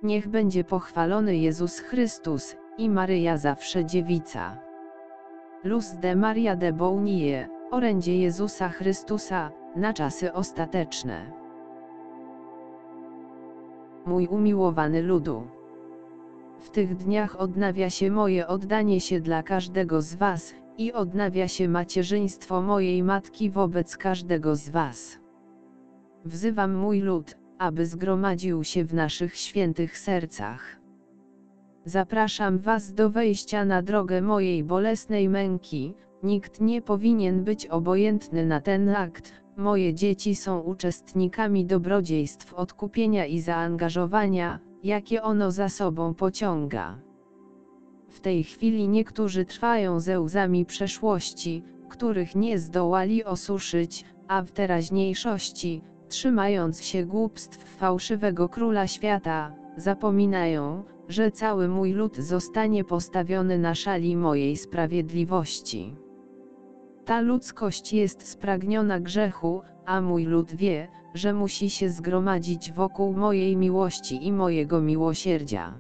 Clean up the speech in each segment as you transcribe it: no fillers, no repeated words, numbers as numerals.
Niech będzie pochwalony Jezus Chrystus i Maryja zawsze dziewica. Luz de Maria de Bounie, orędzie Jezusa Chrystusa, na czasy ostateczne. Mój umiłowany ludu. W tych dniach odnawia się moje oddanie się dla każdego z was, i odnawia się macierzyństwo mojej matki wobec każdego z was. Wzywam mój lud, aby zgromadził się w naszych świętych sercach. Zapraszam was do wejścia na drogę mojej bolesnej męki. Nikt nie powinien być obojętny na ten akt. Moje dzieci są uczestnikami dobrodziejstw odkupienia i zaangażowania, jakie ono za sobą pociąga. W tej chwili niektórzy trwają ze łzami przeszłości, których nie zdołali osuszyć, a w teraźniejszości, trzymając się głupstw fałszywego króla świata, zapominają, że cały mój lud zostanie postawiony na szali mojej sprawiedliwości. Ta ludzkość jest spragniona grzechu, a mój lud wie, że musi się zgromadzić wokół mojej miłości i mojego miłosierdzia.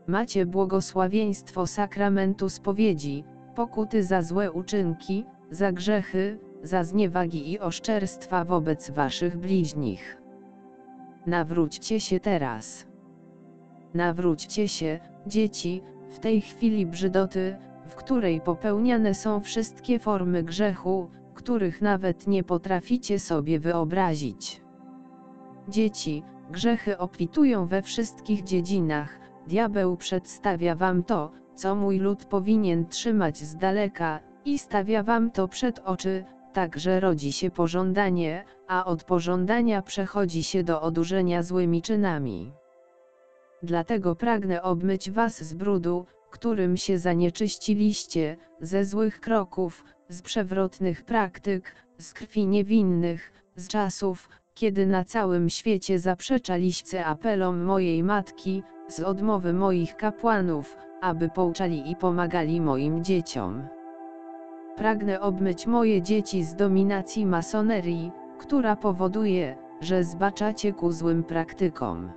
Macie błogosławieństwo sakramentu spowiedzi, pokuty za złe uczynki, za grzechy, za zniewagi i oszczerstwa wobec waszych bliźnich. Nawróćcie się teraz. Nawróćcie się, dzieci, w tej chwili brzydoty, w której popełniane są wszystkie formy grzechu, których nawet nie potraficie sobie wyobrazić. Dzieci, grzechy obfitują we wszystkich dziedzinach. Diabeł przedstawia wam to, co mój lud powinien trzymać z daleka, i stawia wam to przed oczy, tak że rodzi się pożądanie, a od pożądania przechodzi się do odurzenia złymi czynami. Dlatego pragnę obmyć was z brudu, którym się zanieczyściliście, ze złych kroków, z przewrotnych praktyk, z krwi niewinnych, z czasów, kiedy na całym świecie zaprzeczaliście apelom mojej matki, z odmowy moich kapłanów, aby pouczali i pomagali moim dzieciom. Pragnę obmyć moje dzieci z dominacji masonerii, która powoduje, że zbaczacie ku złym praktykom.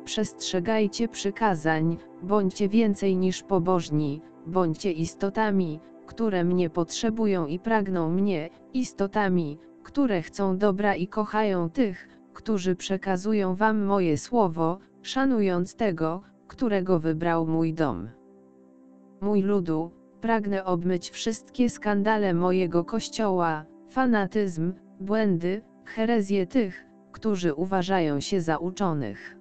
Przestrzegajcie przykazań, bądźcie więcej niż pobożni, bądźcie istotami, które mnie potrzebują i pragną mnie, istotami, które chcą dobra i kochają tych, którzy przekazują wam moje słowo, szanując tego, którego wybrał mój dom. Mój ludu, pragnę obmyć wszystkie skandale mojego kościoła, fanatyzm, błędy, herezje tych, którzy uważają się za uczonych.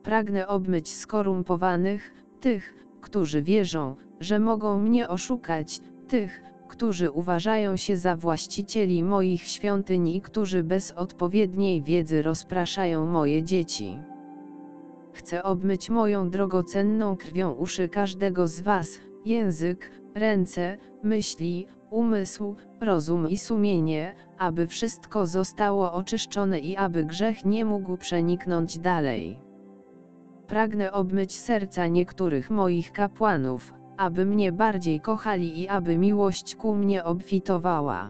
Pragnę obmyć skorumpowanych, tych, którzy wierzą, że mogą mnie oszukać, tych, którzy uważają się za właścicieli moich świątyń i którzy bez odpowiedniej wiedzy rozpraszają moje dzieci. Chcę obmyć moją drogocenną krwią uszy każdego z was, język, ręce, myśli, umysł, rozum i sumienie, aby wszystko zostało oczyszczone i aby grzech nie mógł przeniknąć dalej. Pragnę obmyć serca niektórych moich kapłanów, aby mnie bardziej kochali i aby miłość ku mnie obfitowała.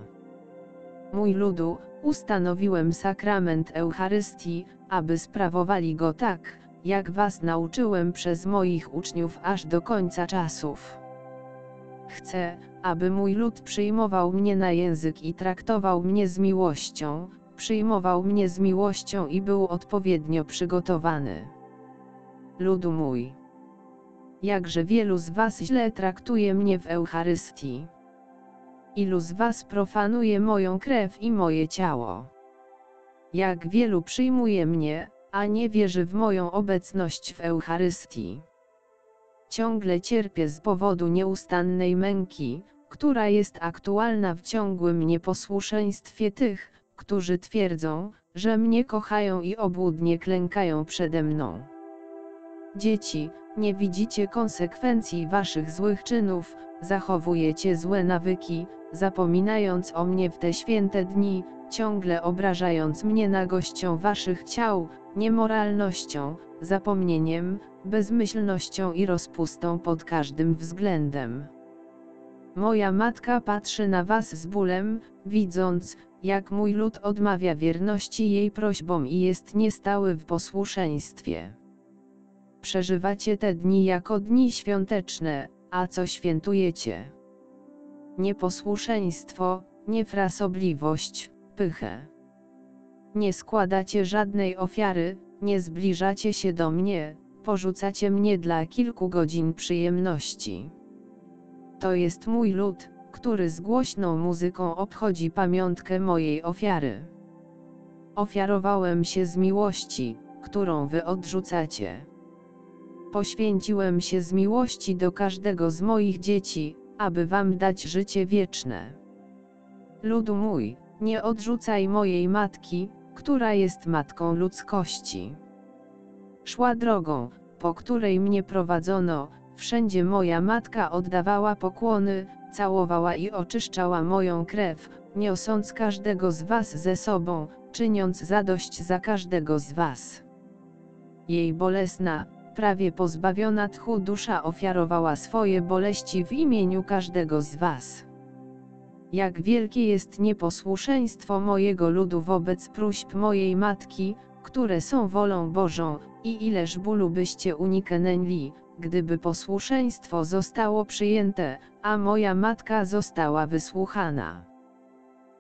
Mój ludu, ustanowiłem sakrament Eucharystii, aby sprawowali go tak, jak was nauczyłem przez moich uczniów aż do końca czasów. Chcę, aby mój lud przyjmował mnie na język i traktował mnie z miłością, przyjmował mnie z miłością i był odpowiednio przygotowany. Ludu mój, jakże wielu z was źle traktuje mnie w Eucharystii. Ilu z was profanuje moją krew i moje ciało. Jak wielu przyjmuje mnie, a nie wierzy w moją obecność w Eucharystii. Ciągle cierpię z powodu nieustannej męki, która jest aktualna w ciągłym nieposłuszeństwie tych, którzy twierdzą, że mnie kochają i obłudnie klękają przede mną. Dzieci, nie widzicie konsekwencji waszych złych czynów, zachowujecie złe nawyki, zapominając o mnie w te święte dni, ciągle obrażając mnie nagością waszych ciał, niemoralnością, zapomnieniem, bezmyślnością i rozpustą pod każdym względem. Moja matka patrzy na was z bólem, widząc, jak mój lud odmawia wierności jej prośbom i jest niestały w posłuszeństwie. Przeżywacie te dni jako dni świąteczne, a co świętujecie? Nieposłuszeństwo, niefrasobliwość, pychę. Nie składacie żadnej ofiary, nie zbliżacie się do mnie, porzucacie mnie dla kilku godzin przyjemności. To jest mój lud, który z głośną muzyką obchodzi pamiątkę mojej ofiary. Ofiarowałem się z miłości, którą wy odrzucacie. Poświęciłem się z miłości do każdego z moich dzieci, aby wam dać życie wieczne. Ludu mój, nie odrzucaj mojej matki, która jest matką ludzkości. Szła drogą, po której mnie prowadzono, wszędzie moja matka oddawała pokłony, całowała i oczyszczała moją krew, niosąc każdego z was ze sobą, czyniąc zadość za każdego z was. Jej bolesna, prawie pozbawiona tchu dusza ofiarowała swoje boleści w imieniu każdego z was. Jak wielkie jest nieposłuszeństwo mojego ludu wobec próśb mojej matki, które są wolą Bożą, i ileż bólu byście uniknęli, gdyby posłuszeństwo zostało przyjęte, a moja matka została wysłuchana.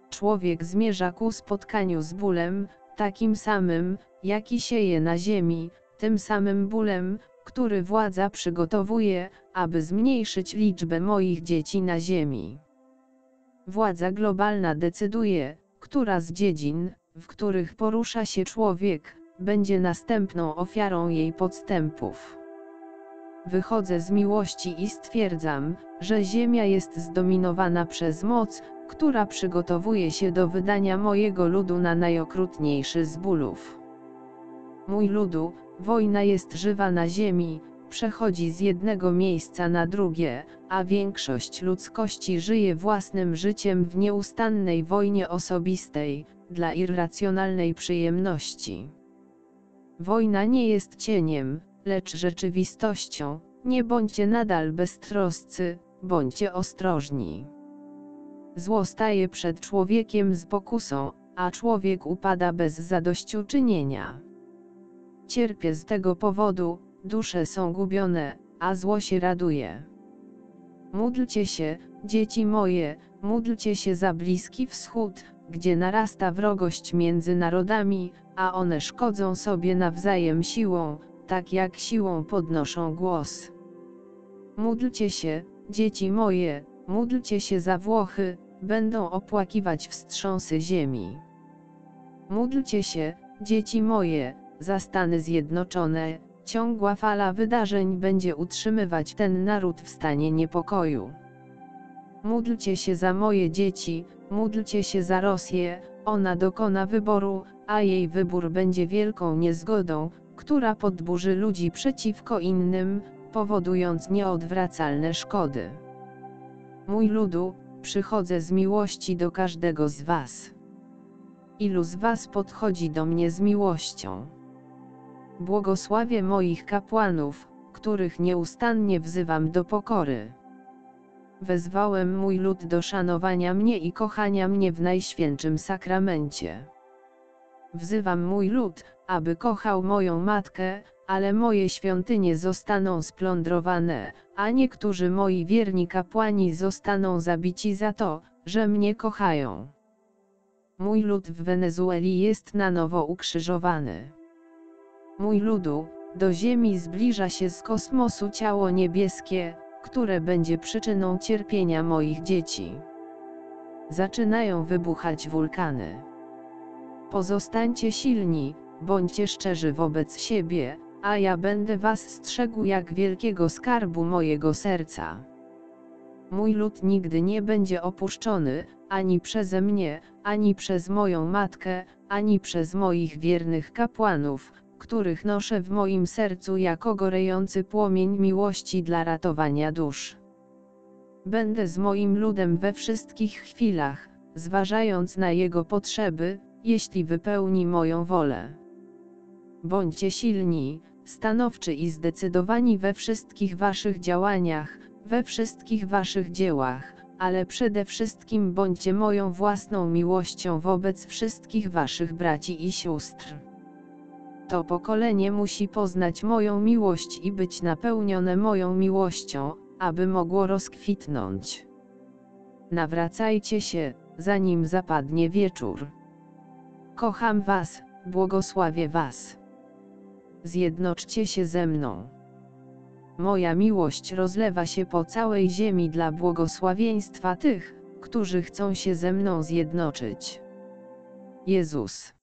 Człowiek zmierza ku spotkaniu z bólem, takim samym, jaki sieje na ziemi, tym samym bólem, który władza przygotowuje, aby zmniejszyć liczbę moich dzieci na ziemi. Władza globalna decyduje, która z dziedzin, w których porusza się człowiek, będzie następną ofiarą jej podstępów. Wychodzę z miłości i stwierdzam, że ziemia jest zdominowana przez moc, która przygotowuje się do wydania mojego ludu na najokrutniejszy z bólów. Mój ludu, wojna jest żywa na ziemi, przechodzi z jednego miejsca na drugie, a większość ludzkości żyje własnym życiem w nieustannej wojnie osobistej, dla irracjonalnej przyjemności. Wojna nie jest cieniem, lecz rzeczywistością. Nie bądźcie nadal beztroscy, bądźcie ostrożni. Zło staje przed człowiekiem z pokusą, a człowiek upada bez zadośćuczynienia. Cierpię z tego powodu, dusze są gubione, a zło się raduje. Módlcie się, dzieci moje, módlcie się za Bliski Wschód, gdzie narasta wrogość między narodami, a one szkodzą sobie nawzajem siłą, tak jak siłą podnoszą głos. Módlcie się, dzieci moje, módlcie się za Włochy, będą opłakiwać wstrząsy ziemi. Módlcie się, dzieci moje, za Stany Zjednoczone, ciągła fala wydarzeń będzie utrzymywać ten naród w stanie niepokoju. Módlcie się za moje dzieci, módlcie się za Rosję, ona dokona wyboru, a jej wybór będzie wielką niezgodą, która podburzy ludzi przeciwko innym, powodując nieodwracalne szkody. Mój ludu, przychodzę z miłości do każdego z was. Ilu z was podchodzi do mnie z miłością? Błogosławię moich kapłanów, których nieustannie wzywam do pokory. Wezwałem mój lud do szanowania mnie i kochania mnie w Najświętszym Sakramencie. Wzywam mój lud, aby kochał moją matkę, ale moje świątynie zostaną splądrowane, a niektórzy moi wierni kapłani zostaną zabici za to, że mnie kochają. Mój lud w Wenezueli jest na nowo ukrzyżowany. Mój ludu, do ziemi zbliża się z kosmosu ciało niebieskie, które będzie przyczyną cierpienia moich dzieci. Zaczynają wybuchać wulkany. Pozostańcie silni, bądźcie szczerzy wobec siebie, a ja będę was strzegł jak wielkiego skarbu mojego serca. Mój lud nigdy nie będzie opuszczony, ani przeze mnie, ani przez moją matkę, ani przez moich wiernych kapłanów, których noszę w moim sercu jako gorejący płomień miłości dla ratowania dusz. Będę z moim ludem we wszystkich chwilach, zważając na jego potrzeby, jeśli wypełni moją wolę. Bądźcie silni, stanowczy i zdecydowani we wszystkich waszych działaniach, we wszystkich waszych dziełach, ale przede wszystkim bądźcie moją własną miłością wobec wszystkich waszych braci i sióstr. To pokolenie musi poznać moją miłość i być napełnione moją miłością, aby mogło rozkwitnąć. Nawracajcie się, zanim zapadnie wieczór. Kocham was, błogosławię was. Zjednoczcie się ze mną. Moja miłość rozlewa się po całej ziemi dla błogosławieństwa tych, którzy chcą się ze mną zjednoczyć. Jezus.